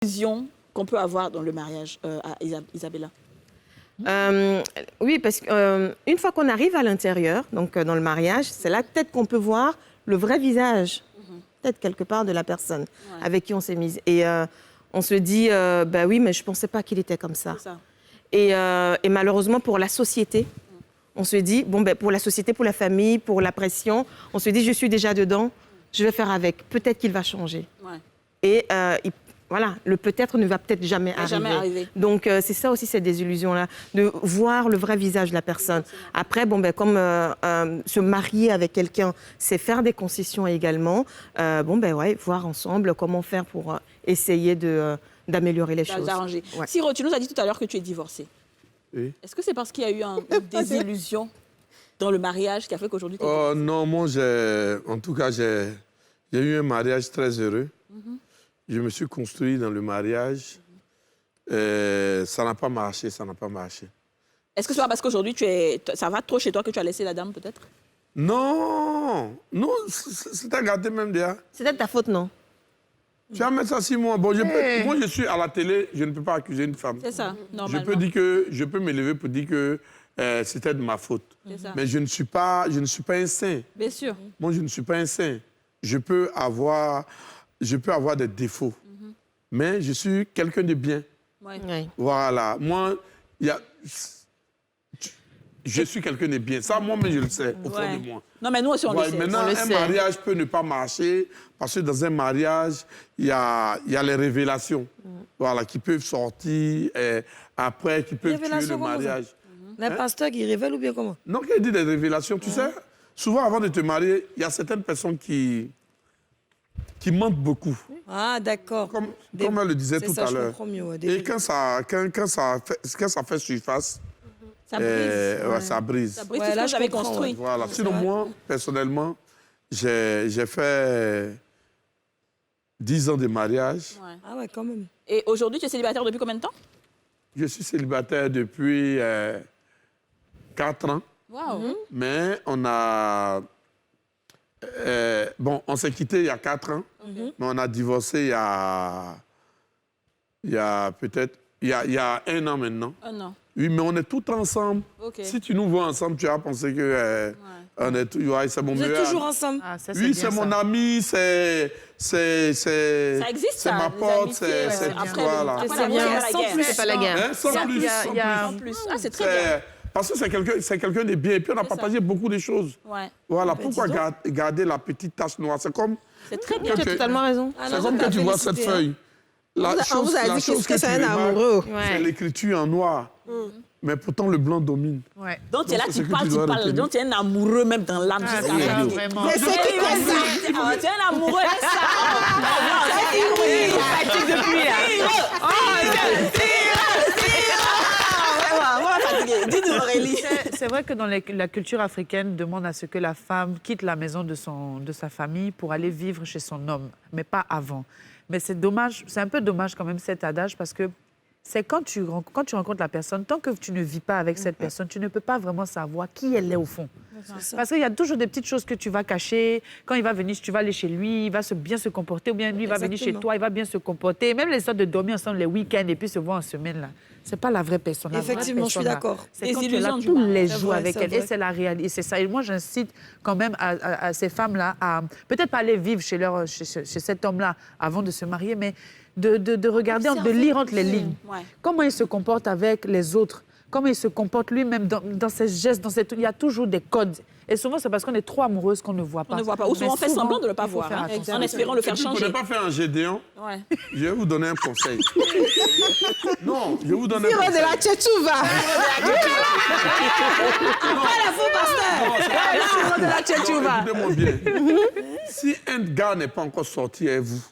Vision qu'on peut avoir dans le mariage, Isabella. Oui, parce qu'une fois qu'on arrive à l'intérieur, donc dans le mariage, c'est là peut-être qu'on peut voir le vrai visage, peut-être quelque part de la personne avec qui on s'est mise. Et on se dit, bah oui, mais je ne pensais pas qu'il était comme ça. Et malheureusement, pour la société, on se dit, bon, ben, pour la société, pour la famille, pour la pression, on se dit, je suis déjà dedans, je vais faire avec. Peut-être qu'il va changer. Et voilà, le peut-être ne va peut-être jamais arriver. Donc, c'est ça aussi, cette désillusion-là, de voir le vrai visage de la personne. Après, bon, ben, comme se marier avec quelqu'un, c'est faire des concessions également. Bon, ben, ouais, voir ensemble comment faire pour essayer d'améliorer les choses. Ouais. Siro, tu nous as dit tout à l'heure que tu es divorcée. Oui. Est-ce que c'est parce qu'il y a eu une désillusion dans le mariage qui a fait qu'aujourd'hui tu es divorcée? Non, moi, en tout cas, j'ai eu un mariage très heureux. Je me suis construit dans le mariage. Ça n'a pas marché, ça n'a pas marché. Est-ce que c'est parce qu'aujourd'hui, ça va trop chez toi que tu as laissé la dame, peut-être? Non, non, c'était gâté même déjà. C'était de ta faute, non? Tu vas mettre ça 6 mois. Bon, moi, je suis à la télé, je ne peux pas accuser une femme. C'est ça, normalement. Je peux me lever pour dire que c'était de ma faute. Mais je ne suis pas un saint. Bien sûr. Moi, je ne suis pas un saint. Je peux avoir des défauts. Mais je suis quelqu'un de bien. Voilà. Moi, je suis quelqu'un de bien. Ça, moi-même, je le sais, au fond de moi. Non, mais nous aussi, on le sait. Maintenant, un mariage peut ne pas marcher parce que dans un mariage, il y a les révélations voilà, qui peuvent sortir après, qui peuvent tuer le mariage. Les pasteurs qui révèlent ou bien comment? Non, quand il dit des révélations, tu sais, souvent avant de te marier, il y a certaines personnes qui mentent beaucoup. Ah, d'accord. Comme elle le disait tout à l'heure. Et quand ça fait surface, ça brise. Ça brise tout ce que j'avais construit. Voilà. Sinon, moi, personnellement, j'ai fait 10 ans de mariage. Ah ouais, quand même. Et aujourd'hui, tu es célibataire depuis combien de temps? Je suis célibataire depuis 4 ans. Wow. Mais on a... on s'est quitté il y a 4 ans, mais on a divorcé il y a peut-être... Il y a 1 an maintenant. 1 an. Oui, mais on est tous ensemble. Si tu nous vois ensemble, tu vas penser que on est c'est mon meilleur. Vous êtes toujours ensemble? Oui, c'est mon ami, c'est ma pote, c'est voilà. C'est pas la guerre. Sans plus. Ah, c'est très bien. Parce que c'est quelqu'un de bien. Et puis, on a partagé beaucoup de choses. Voilà, pourquoi garder la petite tache noire? C'est comme... C'est très bien. Tu as totalement raison. C'est comme quand tu vois cette feuille. On vous a dit que c'est un amoureux. C'est l'écriture en noir. Mais pourtant, le blanc domine. Donc, tu es là, tu parles. Donc, tu es un amoureux même dans l'âme. Vraiment. Mais c'est qui fait ça? Tu es un amoureux. C'est vrai que dans la culture africaine, demande à ce que la femme quitte la maison de sa famille pour aller vivre chez son homme, mais pas avant. Mais c'est dommage, c'est un peu dommage quand même cet adage parce que c'est quand tu rencontres la personne, tant que tu ne vis pas avec cette personne, tu ne peux pas vraiment savoir qui elle est au fond. Parce qu'il y a toujours des petites choses que tu vas cacher. Quand il va venir, tu vas aller chez lui, il va bien se comporter, ou bien lui va venir chez toi, il va bien se comporter. Même les sortes de dormir ensemble les week-ends et puis se voir en semaine, là. C'est pas la vraie personne. Effectivement, je suis d'accord. C'est quand tu es là tous les jours avec elle. Et c'est la réalité, c'est ça. Et moi, j'incite quand même à ces femmes-là à peut-être pas aller vivre chez cet homme-là avant de se marier, mais de regarder, de lire entre les lignes. Comment il se comporte avec les autres, comment il se comporte lui-même dans ses gestes, il y a toujours des codes. Et souvent, c'est parce qu'on est trop amoureuse qu'on ne voit pas. On ne voit pas. Ou souvent, on fait semblant de ne pas voir, en espérant le faire changer. Si vous ne pouvez pas faire un Gédéon, je vais vous donner un conseil. Non, je vais vous donner un conseil. de la tchétchouva. Pas la faux pasteur. De la tchétchouva. Écoutez-moi bien. Si un gars n'est pas encore sorti avec vous,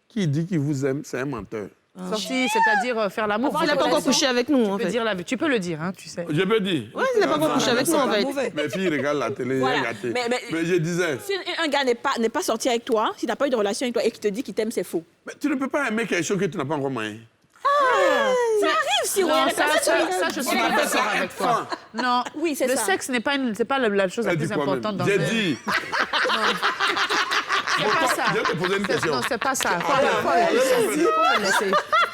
qui dit qu'il vous aime, c'est un menteur. Sorti, c'est-à-dire faire l'amour. Il n'a pas encore couché avec nous, en fait. Tu peux le dire, hein, tu sais. Je peux dire. Oui, il n'a pas encore couché avec nous, en fait. Mes filles regardent la télé, gâtées. Mais je disais... Si un gars n'est pas sorti avec toi, s'il n'a pas eu de relation avec toi et qu'il te dit qu'il t'aime, c'est faux. Mais tu ne peux pas aimer quelque chose que tu n'as pas encore marié. Ça arrive, Siro. Ça, je suis pas d'accord avec toi. Non, oui, c'est ça. Le sexe n'est pas la chose la plus importante dans J'ai dit. ça. Je vais te poser une question. Non, c'est pas ça.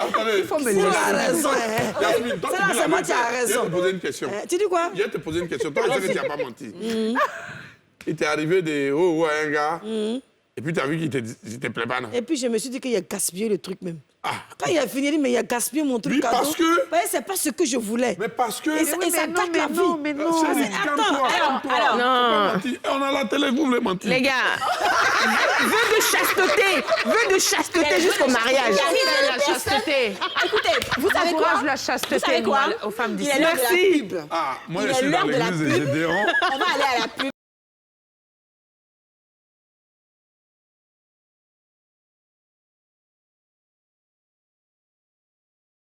Attendez. Il faut me Tu laisser. as raison. Yasmine, toi, C'est tu là dis la seulement vérité. tu as Je vais raison. te poser une question. Tu dis quoi? Je vais te poser une question. Toi, je sais que tu n'as pas menti. Il t'est arrivé de oh, un gars, et puis tu as vu qu'il te plaît pas, non? Et puis je me suis dit qu'il a gaspillé le truc même. Ah. Quand il a fini, il a dit, mais il a gaspillé mon truc Oui, cadeau. parce que- Ouais, c'est pas ce que je voulais. Mais parce que... Et ça gâte la vie. Mais non. Chérie, Attends, calme-toi, alors, calme-toi. alors. Faut pas mentir. On a la télé, vous voulez mentir. Les gars, vœu de chasteté jusqu'au mariage. La chasteté. Écoutez, vous savez quoi? Encourage la Vous chasteté savez quoi? aux femmes Il d'ici. est l'heure de la Merci. pub. Ah, moi, Il je est suis dans l'heure de la l'église de pub. Gédéon. On va aller à la pub.